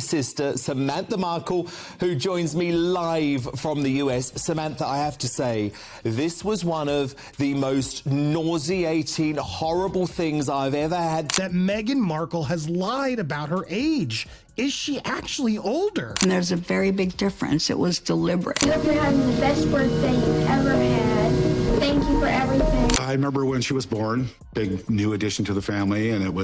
sister Samantha Markle, who joins me live from the US. Samantha, I have to say, this was one of the most nauseating, horrible things I've ever had. That Meghan Markle has lied about her age. Is she actually older? And there's a very big difference. It was deliberate. I hope you're having the best birthday you've ever had. Thank you for everything. I remember when she was born, big new addition to the family, and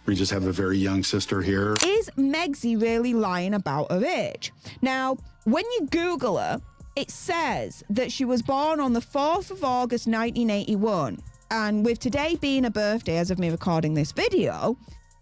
we just have a very young sister here. Is Megsy really lying about her age? Now, when you Google her, it says that she was born on the 4th of August 1981. And with today being her birthday, as of me recording this video,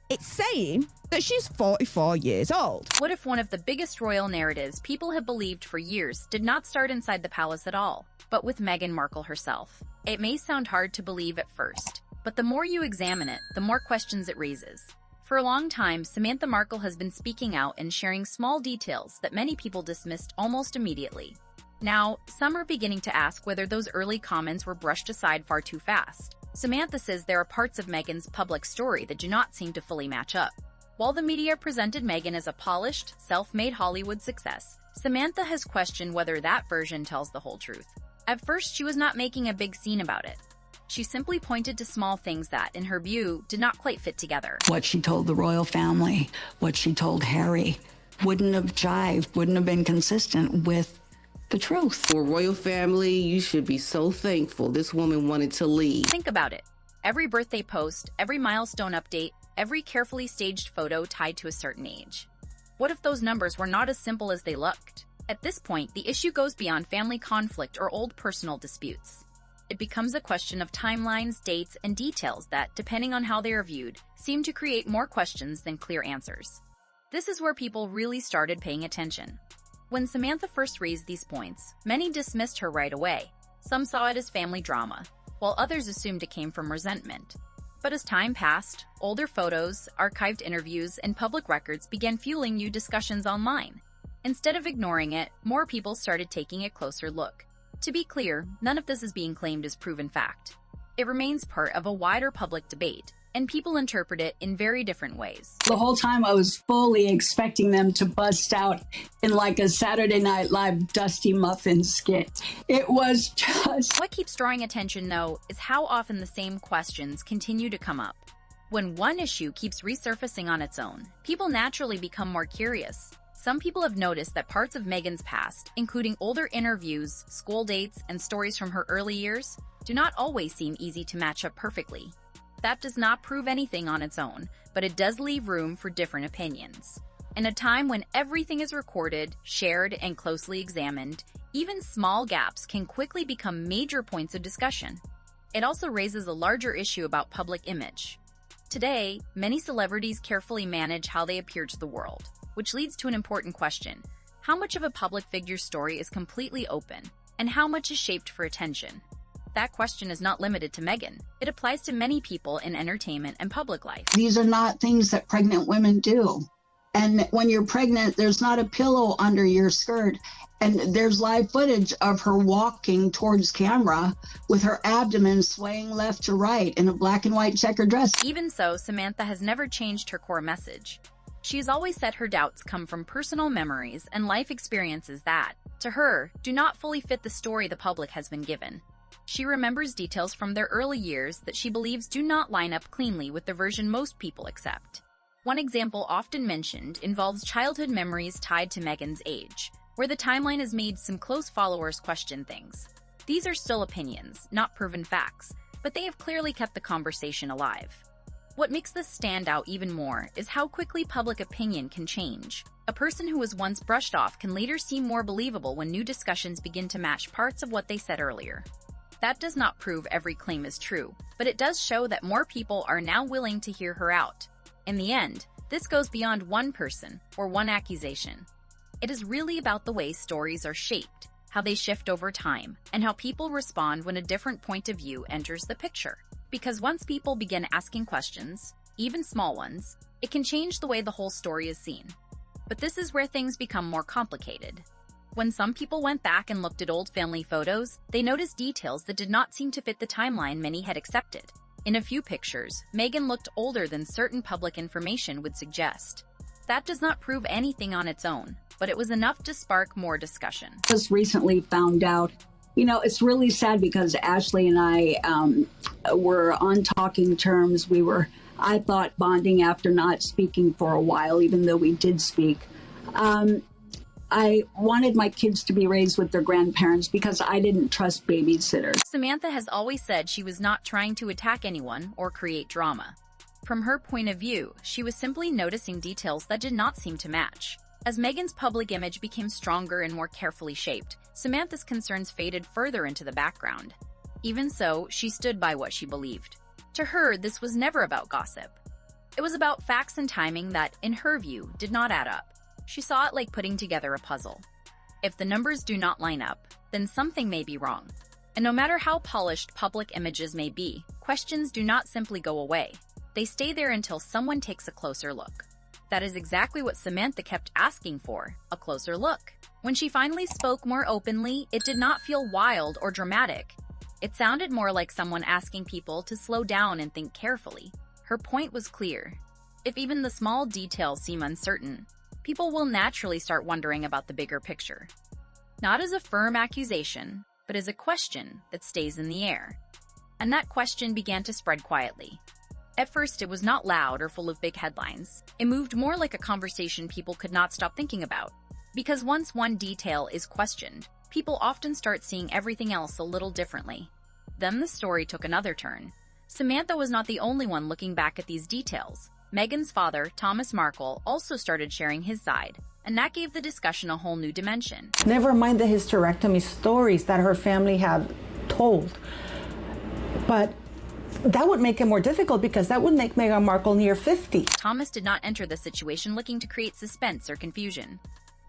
it's saying that she's 44 years old. What if one of the biggest royal narratives people have believed for years did not start inside the palace at all, but with Meghan Markle herself? It may sound hard to believe at first, but the more you examine it, the more questions it raises. For a long time, Samantha Markle has been speaking out and sharing small details that many people dismissed almost immediately. Now, some are beginning to ask whether those early comments were brushed aside far too fast. Samantha says there are parts of Meghan's public story that do not seem to fully match up. While the media presented Meghan as a polished, self-made Hollywood success, Samantha has questioned whether that version tells the whole truth. At first, she was not making a big scene about it. She simply pointed to small things that, in her view, did not quite fit together. What she told the royal family, what she told Harry, wouldn't have jived, wouldn't have been consistent with the truth. For royal family, you should be so thankful this woman wanted to leave. Think about it. Every birthday post, every milestone update, every carefully staged photo tied to a certain age. What if those numbers were not as simple as they looked? At this point, the issue goes beyond family conflict or old personal disputes. It becomes a question of timelines, dates, and details that, depending on how they are viewed, seem to create more questions than clear answers. This is where people really started paying attention. When Samantha first raised these points, many dismissed her right away. Some saw it as family drama, while others assumed it came from resentment. But as time passed, older photos, archived interviews, and public records began fueling new discussions online. Instead of ignoring it, more people started taking a closer look. To be clear, none of this is being claimed as proven fact. It remains part of a wider public debate, and people interpret it in very different ways. The whole time I was fully expecting them to bust out in like a Saturday Night Live Dusty Muffin skit. It was just... What keeps drawing attention, though, is how often the same questions continue to come up. When one issue keeps resurfacing on its own, people naturally become more curious. Some people have noticed that parts of Meghan's past, including older interviews, school dates, and stories from her early years, do not always seem easy to match up perfectly. That does not prove anything on its own, but it does leave room for different opinions. In a time when everything is recorded, shared, and closely examined, even small gaps can quickly become major points of discussion. It also raises a larger issue about public image. Today, many celebrities carefully manage how they appear to the world, which leads to an important question. How much of a public figure's story is completely open, and how much is shaped for attention? That question is not limited to Meghan. It applies to many people in entertainment and public life. These are not things that pregnant women do. And when you're pregnant, there's not a pillow under your skirt. And there's live footage of her walking towards camera with her abdomen swaying left to right in a black and white checkered dress. Even so, Samantha has never changed her core message. She has always said her doubts come from personal memories and life experiences that, to her, do not fully fit the story the public has been given. She remembers details from their early years that she believes do not line up cleanly with the version most people accept. One example often mentioned involves childhood memories tied to Meghan's age, where the timeline has made some close followers question things. These are still opinions, not proven facts, but they have clearly kept the conversation alive. What makes this stand out even more is how quickly public opinion can change. A person who was once brushed off can later seem more believable when new discussions begin to match parts of what they said earlier. That does not prove every claim is true, but it does show that more people are now willing to hear her out. In the end, this goes beyond one person or one accusation. It is really about the way stories are shaped, how they shift over time, and how people respond when a different point of view enters the picture. Because once people begin asking questions, even small ones, it can change the way the whole story is seen. But this is where things become more complicated. When some people went back and looked at old family photos, they noticed details that did not seem to fit the timeline many had accepted. In a few pictures, Meghan looked older than certain public information would suggest. That does not prove anything on its own, but it was enough to spark more discussion. Just recently found out, it's really sad because Ashley and I were on talking terms. I thought, bonding after not speaking for a while, even though we did speak. I wanted my kids to be raised with their grandparents because I didn't trust babysitters. Samantha has always said she was not trying to attack anyone or create drama. From her point of view, she was simply noticing details that did not seem to match. As Meghan's public image became stronger and more carefully shaped, Samantha's concerns faded further into the background. Even so, she stood by what she believed. To her, this was never about gossip. It was about facts and timing that, in her view, did not add up. She saw it like putting together a puzzle. If the numbers do not line up, then something may be wrong. And no matter how polished public images may be, questions do not simply go away. They stay there until someone takes a closer look. That is exactly what Samantha kept asking for, a closer look. When she finally spoke more openly, it did not feel wild or dramatic. It sounded more like someone asking people to slow down and think carefully. Her point was clear. If even the small details seem uncertain, people will naturally start wondering about the bigger picture. Not as a firm accusation, but as a question that stays in the air. And that question began to spread quietly. At first, it was not loud or full of big headlines. It moved more like a conversation people could not stop thinking about. Because once one detail is questioned, people often start seeing everything else a little differently. Then the story took another turn. Samantha was not the only one looking back at these details. Meghan's father, Thomas Markle, also started sharing his side, and that gave the discussion a whole new dimension. Never mind the hysterectomy stories that her family have told. But that would make it more difficult because that would make Meghan Markle near 50. Thomas did not enter the situation looking to create suspense or confusion.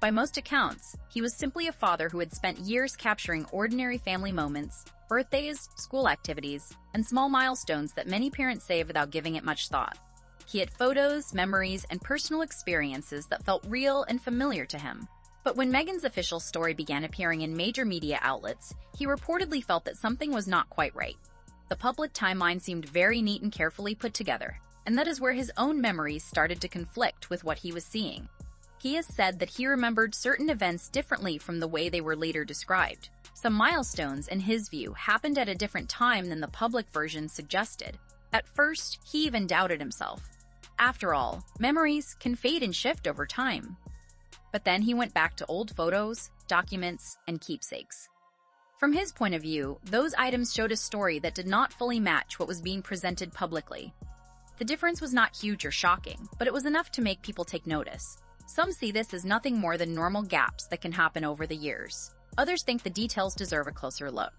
By most accounts, he was simply a father who had spent years capturing ordinary family moments, birthdays, school activities, and small milestones that many parents save without giving it much thought. He had photos, memories, and personal experiences that felt real and familiar to him. But when Meghan's official story began appearing in major media outlets, he reportedly felt that something was not quite right. The public timeline seemed very neat and carefully put together, and that is where his own memories started to conflict with what he was seeing. He has said that he remembered certain events differently from the way they were later described. Some milestones, in his view, happened at a different time than the public version suggested. At first, he even doubted himself. After all, memories can fade and shift over time. But then he went back to old photos, documents, and keepsakes. From his point of view, those items showed a story that did not fully match what was being presented publicly. The difference was not huge or shocking, but it was enough to make people take notice. Some see this as nothing more than normal gaps that can happen over the years. Others think the details deserve a closer look.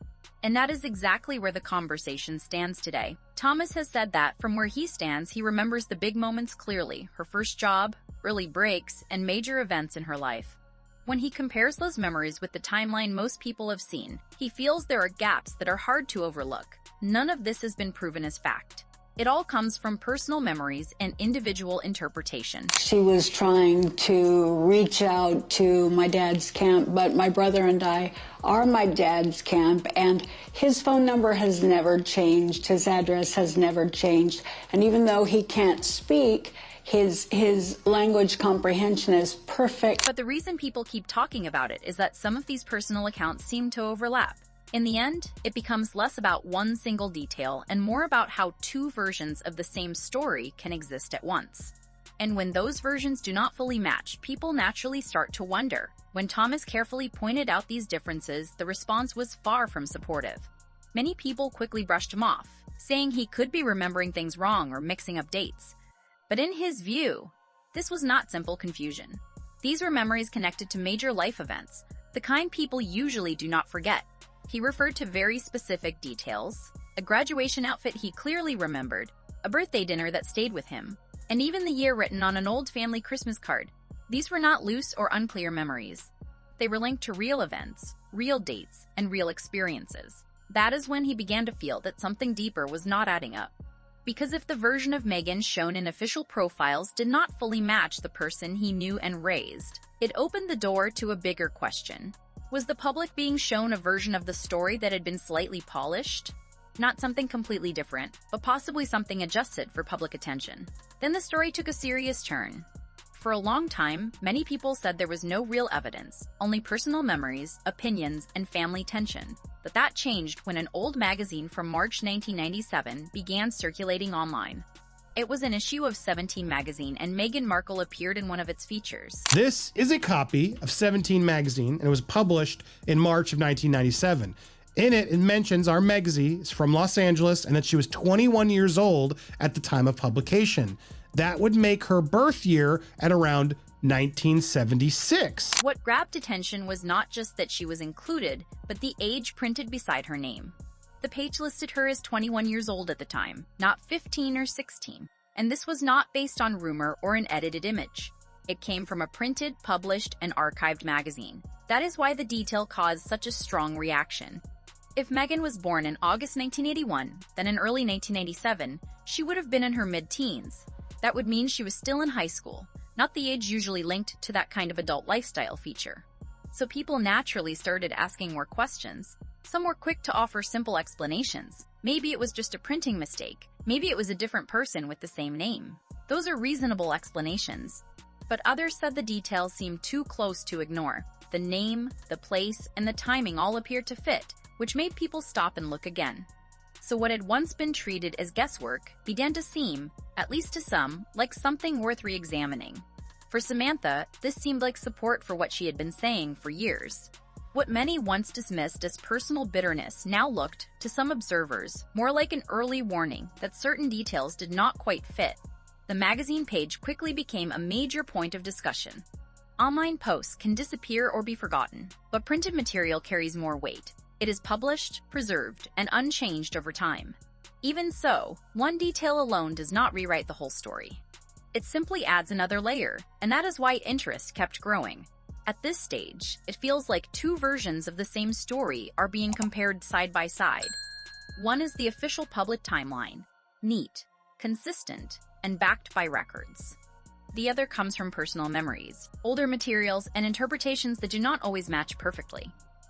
And that is exactly where the conversation stands today. Thomas has said that, from where he stands, he remembers the big moments clearly: her first job, early breaks, and major events in her life. When he compares those memories with the timeline most people have seen, he feels there are gaps that are hard to overlook. None of this has been proven as fact. It all comes from personal memories and individual interpretation. She was trying to reach out to my dad's camp, but my brother and I are my dad's camp, and his phone number has never changed. His address has never changed. And even though he can't speak, his language comprehension is perfect. But the reason people keep talking about it is that some of these personal accounts seem to overlap. In the end, it becomes less about one single detail and more about how two versions of the same story can exist at once. And when those versions do not fully match, people naturally start to wonder. When Thomas carefully pointed out these differences, the response was far from supportive. Many people quickly brushed him off, saying he could be remembering things wrong or mixing up dates. But in his view, this was not simple confusion. These were memories connected to major life events, the kind people usually do not forget. He referred to very specific details: a graduation outfit he clearly remembered, a birthday dinner that stayed with him, and even the year written on an old family Christmas card. These were not loose or unclear memories. They were linked to real events, real dates, and real experiences. That is when he began to feel that something deeper was not adding up. Because if the version of Meghan shown in official profiles did not fully match the person he knew and raised, it opened the door to a bigger question. Was the public being shown a version of the story that had been slightly polished? Not something completely different, but possibly something adjusted for public attention. Then the story took a serious turn. For a long time, many people said there was no real evidence, only personal memories, opinions, and family tension. But that changed when an old magazine from March 1997 began circulating online. It was an issue of 17 magazine, and Meghan Markle appeared in one of its features. This is a copy of 17 magazine, and it was published in March of 1997. In it, it mentions our Megzy is from Los Angeles and that she was 21 years old at the time of publication. That would make her birth year at around 1976. What grabbed attention was not just that she was included, but the age printed beside her name. The page listed her as 21 years old at the time, not 15 or 16. And this was not based on rumor or an edited image. It came from a printed, published, and archived magazine. That is why the detail caused such a strong reaction. If Meghan was born in August 1981, then in early 1997, she would have been in her mid-teens. That would mean she was still in high school, not the age usually linked to that kind of adult lifestyle feature. So people naturally started asking more questions. Some were quick to offer simple explanations. Maybe it was just a printing mistake. Maybe it was a different person with the same name. Those are reasonable explanations. But others said the details seemed too close to ignore. The name, the place, and the timing all appeared to fit, which made people stop and look again. So what had once been treated as guesswork began to seem, at least to some, like something worth re-examining. For Samantha, this seemed like support for what she had been saying for years. What many once dismissed as personal bitterness now looked, to some observers, more like an early warning that certain details did not quite fit. The magazine page quickly became a major point of discussion. Online posts can disappear or be forgotten, but printed material carries more weight. It is published, preserved, and unchanged over time. Even so, one detail alone does not rewrite the whole story. It simply adds another layer, and that is why interest kept growing. At this stage, it feels like two versions of the same story are being compared side by side. One is the official public timeline, neat, consistent, and backed by records. The other comes from personal memories, older materials, and interpretations that do not always match perfectly.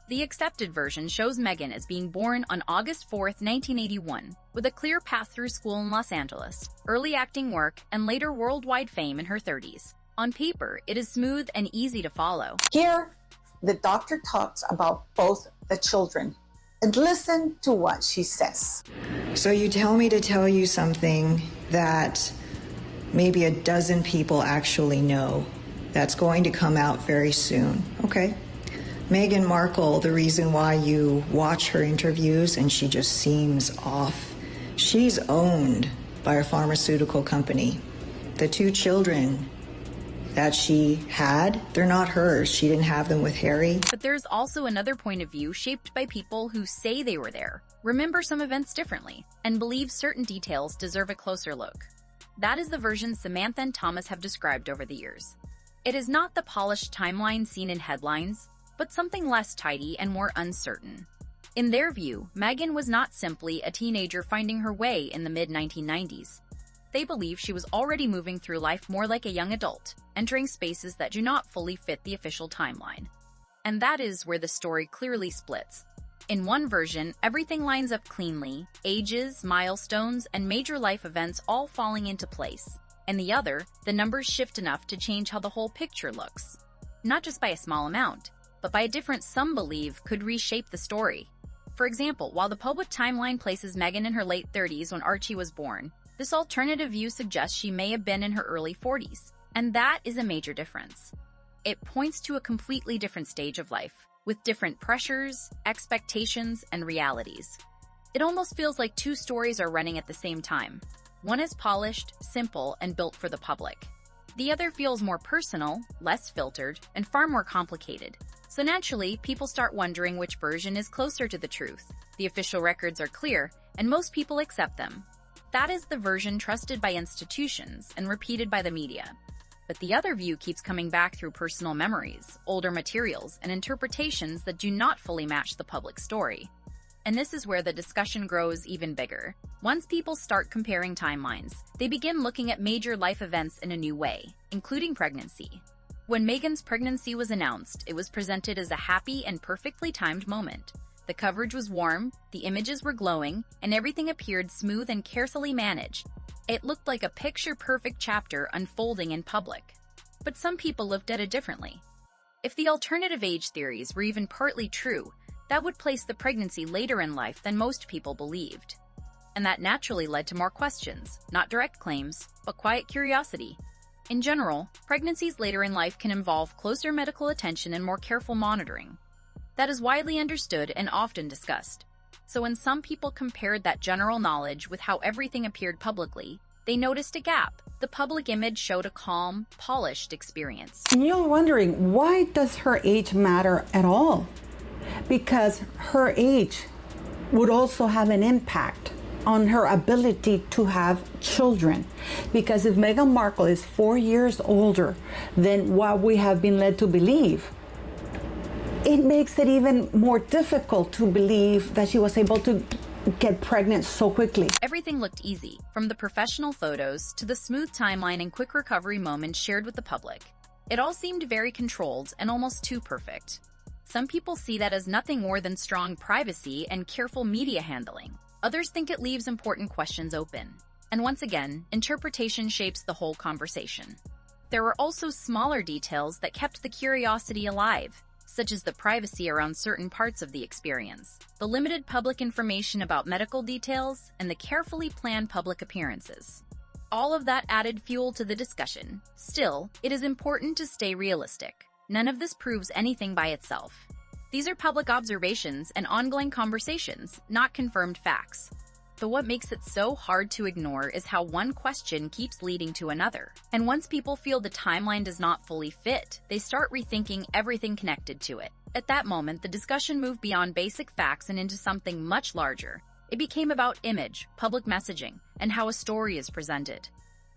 The accepted version shows Meghan as being born on August 4, 1981, with a clear path through school in Los Angeles, early acting work, and later worldwide fame in her 30s. On paper, it is smooth and easy to follow. Here, the doctor talks about both the children, and listen to what she says. So you tell me to tell you something that maybe a dozen people actually know that's going to come out very soon. Okay. Meghan Markle, the reason why you watch her interviews and she just seems off, she's owned by a pharmaceutical company. The two children that she had, they're not hers. She didn't have them with Harry. But there's also another point of view shaped by people who say they were there, remember some events differently, and believe certain details deserve a closer look. That is the version Samantha and Thomas have described over the years. It is not the polished timeline seen in headlines, but something less tidy and more uncertain. In their view, Meghan was not simply a teenager finding her way in the mid-1990s. They believe she was already moving through life more like a young adult, entering spaces that do not fully fit the official timeline. And that is where the story clearly splits. In one version, everything lines up cleanly, ages, milestones, and major life events all falling into place. In the other, the numbers shift enough to change how the whole picture looks. Not just by a small amount, but by a difference some believe could reshape the story. For example, while the public timeline places Meghan in her late 30s when Archie was born, this alternative view suggests she may have been in her early 40s, and that is a major difference. It points to a completely different stage of life, with different pressures, expectations, and realities. It almost feels like two stories are running at the same time. One is polished, simple, and built for the public. The other feels more personal, less filtered, and far more complicated. So naturally, people start wondering which version is closer to the truth. The official records are clear, and most people accept them. That is the version trusted by institutions and repeated by the media. But the other view keeps coming back through personal memories, older materials, and interpretations that do not fully match the public story. And this is where the discussion grows even bigger. Once people start comparing timelines, they begin looking at major life events in a new way, including pregnancy. When Meghan's pregnancy was announced, it was presented as a happy and perfectly timed moment. The coverage was warm, the images were glowing, and everything appeared smooth and carefully managed. It looked like a picture-perfect chapter unfolding in public. but some people looked at it differently. If the alternative age theories were even partly true, that would place the pregnancy later in life than most people believed. And that naturally led to more questions, not direct claims, but quiet curiosity. In general, pregnancies later in life can involve closer medical attention and more careful monitoring. That is widely understood and often discussed. So when some people compared that general knowledge with how everything appeared publicly, they noticed a gap. The public image showed a calm, polished experience. And you're wondering, why does her age matter at all? Because her age would also have an impact on her ability to have children. Because if Meghan Markle is 4 years older than what we have been led to believe, it makes it even more difficult to believe that she was able to get pregnant so quickly. Everything looked easy, from the professional photos to the smooth timeline and quick recovery moments shared with the public. It all seemed very controlled and almost too perfect. Some people see that as nothing more than strong privacy and careful media handling. Others think it leaves important questions open. And once again, interpretation shapes the whole conversation. There were also smaller details that kept the curiosity alive, such as the privacy around certain parts of the experience, the limited public information about medical details, and the carefully planned public appearances. All of that added fuel to the discussion. Still, it is important to stay realistic. None of this proves anything by itself. These are public observations and ongoing conversations, not confirmed facts. But what makes it so hard to ignore is how one question keeps leading to another. And once people feel the timeline does not fully fit, they start rethinking everything connected to it. At that moment, the discussion moved beyond basic facts and into something much larger. It became about image, public messaging, and how a story is presented.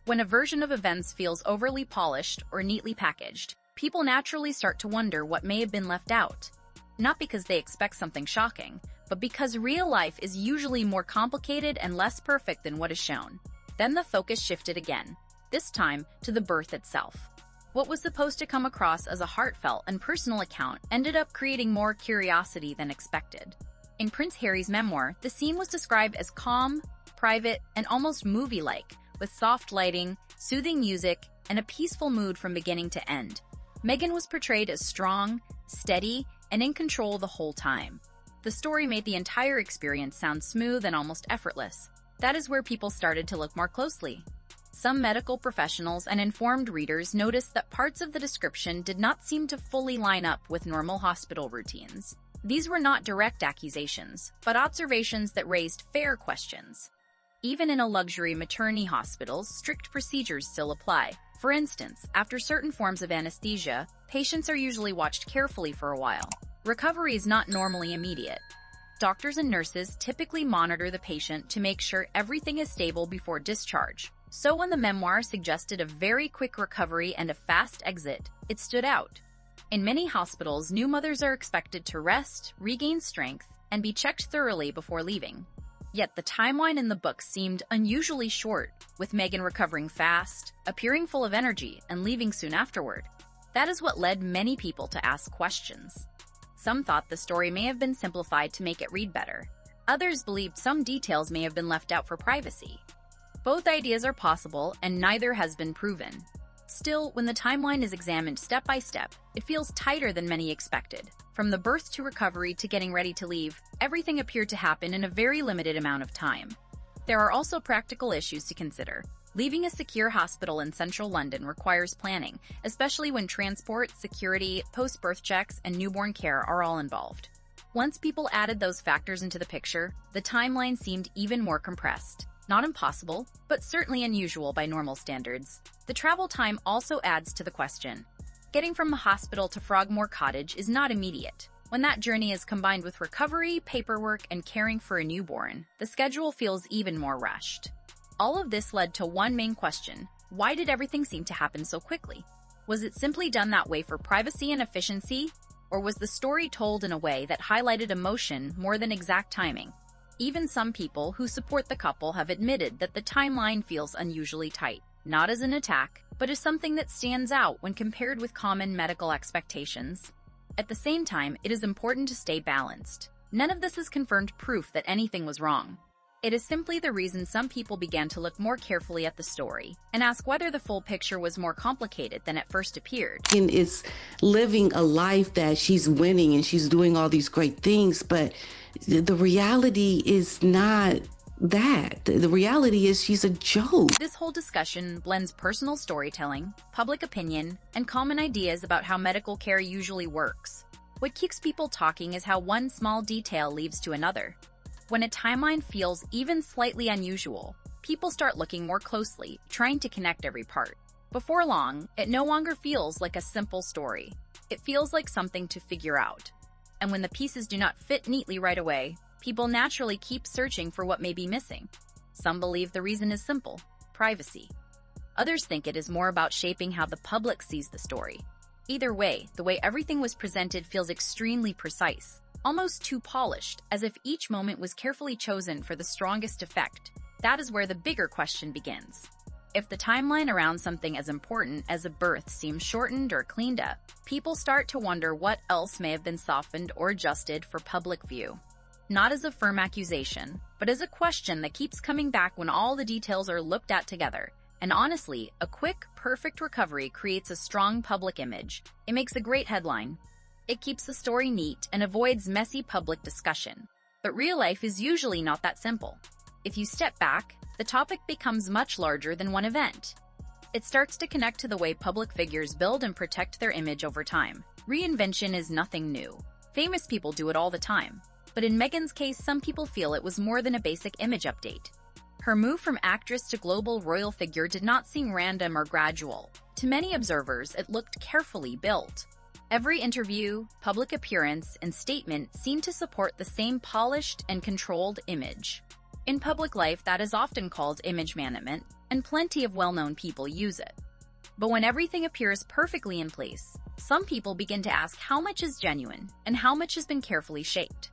When a version of events feels overly polished or neatly packaged, people naturally start to wonder what may have been left out. Not because they expect something shocking, but because real life is usually more complicated and less perfect than what is shown. Then the focus shifted again, this time to the birth itself. What was supposed to come across as a heartfelt and personal account ended up creating more curiosity than expected. In Prince Harry's memoir, the scene was described as calm, private, and almost movie-like, with soft lighting, soothing music, and a peaceful mood from beginning to end. Meghan was portrayed as strong, steady, and in control the whole time. The story made the entire experience sound smooth and almost effortless. That is where people started to look more closely. Some medical professionals and informed readers noticed that parts of the description did not seem to fully line up with normal hospital routines. These were not direct accusations, but observations that raised fair questions. Even in a luxury maternity hospital, strict procedures still apply. For instance, after certain forms of anesthesia, patients are usually watched carefully for a while. Recovery is not normally immediate. Doctors and nurses typically monitor the patient to make sure everything is stable before discharge. So when the memoir suggested a very quick recovery and a fast exit, it stood out. In many hospitals, new mothers are expected to rest, regain strength, and be checked thoroughly before leaving. Yet the timeline in the book seemed unusually short, with Meghan recovering fast, appearing full of energy, and leaving soon afterward. That is what led many people to ask questions. Some thought the story may have been simplified to make it read better. Others believed some details may have been left out for privacy. Both ideas are possible, and neither has been proven. Still, when the timeline is examined step by step, it feels tighter than many expected. From the birth to recovery to getting ready to leave, everything appeared to happen in a very limited amount of time. There are also practical issues to consider. Leaving a secure hospital in central London requires planning, especially when transport, security, post-birth checks, and newborn care are all involved. Once people added those factors into the picture, the timeline seemed even more compressed. Not impossible, but certainly unusual by normal standards. The travel time also adds to the question. Getting from the hospital to Frogmore Cottage is not immediate. When that journey is combined with recovery, paperwork, and caring for a newborn, the schedule feels even more rushed. All of this led to one main question: why did everything seem to happen so quickly? Was it simply done that way for privacy and efficiency? Or was the story told in a way that highlighted emotion more than exact timing? Even some people who support the couple have admitted that the timeline feels unusually tight, not as an attack, but as something that stands out when compared with common medical expectations. At the same time, it is important to stay balanced. None of this is confirmed proof that anything was wrong. It is simply the reason some people began to look more carefully at the story and ask whether the full picture was more complicated than it first appeared. And is living a life that she's winning and she's doing all these great things, but the reality is not that. The reality is she's a joke. This whole discussion blends personal storytelling, public opinion, and common ideas about how medical care usually works. What keeps people talking is how one small detail leads to another. When a timeline feels even slightly unusual, people start looking more closely, trying to connect every part. Before long, it no longer feels like a simple story. It feels like something to figure out. And when the pieces do not fit neatly right away, people naturally keep searching for what may be missing. Some believe the reason is simple: privacy. Others think it is more about shaping how the public sees the story. Either way, the way everything was presented feels extremely precise, almost too polished, as if each moment was carefully chosen for the strongest effect. That is where the bigger question begins. If the timeline around something as important as a birth seems shortened or cleaned up, people start to wonder what else may have been softened or adjusted for public view. Not as a firm accusation, but as a question that keeps coming back when all the details are looked at together. And honestly, a quick, perfect recovery creates a strong public image. It makes a great headline. It keeps the story neat and avoids messy public discussion. But real life is usually not that simple. If you step back, the topic becomes much larger than one event. It starts to connect to the way public figures build and protect their image over time. Reinvention is nothing new. Famous people do it all the time. But in Meghan's case, some people feel it was more than a basic image update. Her move from actress to global royal figure did not seem random or gradual. To many observers, it looked carefully built. Every interview, public appearance, and statement seemed to support the same polished and controlled image. In public life, that is often called image management, and plenty of well-known people use it. But when everything appears perfectly in place, some people begin to ask how much is genuine and how much has been carefully shaped.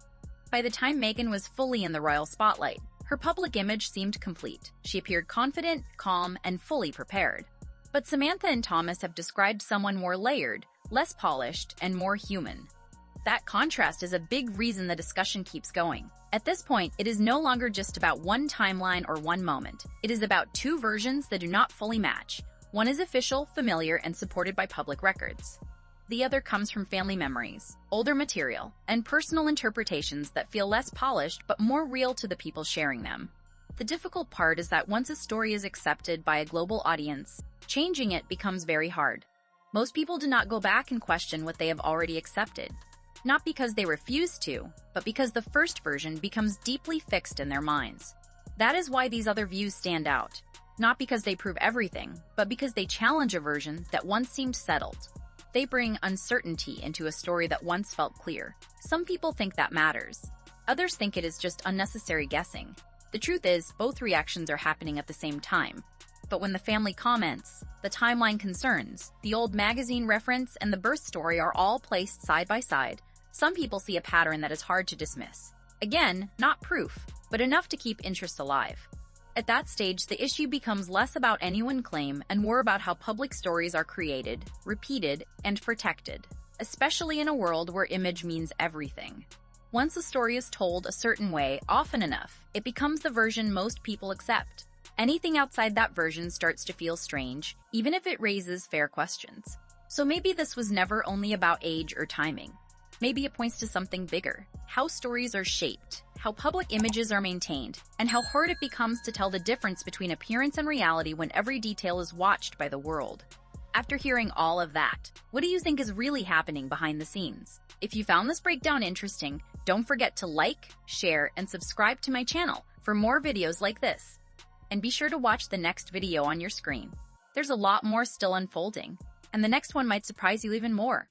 By the time Meghan was fully in the royal spotlight, her public image seemed complete. She appeared confident, calm, and fully prepared. But Samantha and Thomas have described someone more layered, less polished, and more human. That contrast is a big reason the discussion keeps going. At this point, it is no longer just about one timeline or one moment. It is about two versions that do not fully match. One is official, familiar, and supported by public records. The other comes from family memories, older material, and personal interpretations that feel less polished but more real to the people sharing them. The difficult part is that once a story is accepted by a global audience, changing it becomes very hard. Most people do not go back and question what they have already accepted. Not because they refuse to, but because the first version becomes deeply fixed in their minds. That is why these other views stand out. Not because they prove everything, but because they challenge a version that once seemed settled. They bring uncertainty into a story that once felt clear. Some people think that matters. Others think it is just unnecessary guessing. The truth is, both reactions are happening at the same time. But when the family comments, the timeline concerns, the old magazine reference, and the birth story are all placed side by side, some people see a pattern that is hard to dismiss. Again, not proof, but enough to keep interest alive. At that stage, the issue becomes less about any one claim and more about how public stories are created, repeated, and protected, especially in a world where image means everything. Once a story is told a certain way often enough, it becomes the version most people accept. Anything outside that version starts to feel strange, even if it raises fair questions. So maybe this was never only about age or timing. Maybe it points to something bigger: how stories are shaped, how public images are maintained, and how hard it becomes to tell the difference between appearance and reality when every detail is watched by the world. After hearing all of that, what do you think is really happening behind the scenes? If you found this breakdown interesting, don't forget to like, share, and subscribe to my channel for more videos like this. And be sure to watch the next video on your screen. There's a lot more still unfolding, and the next one might surprise you even more.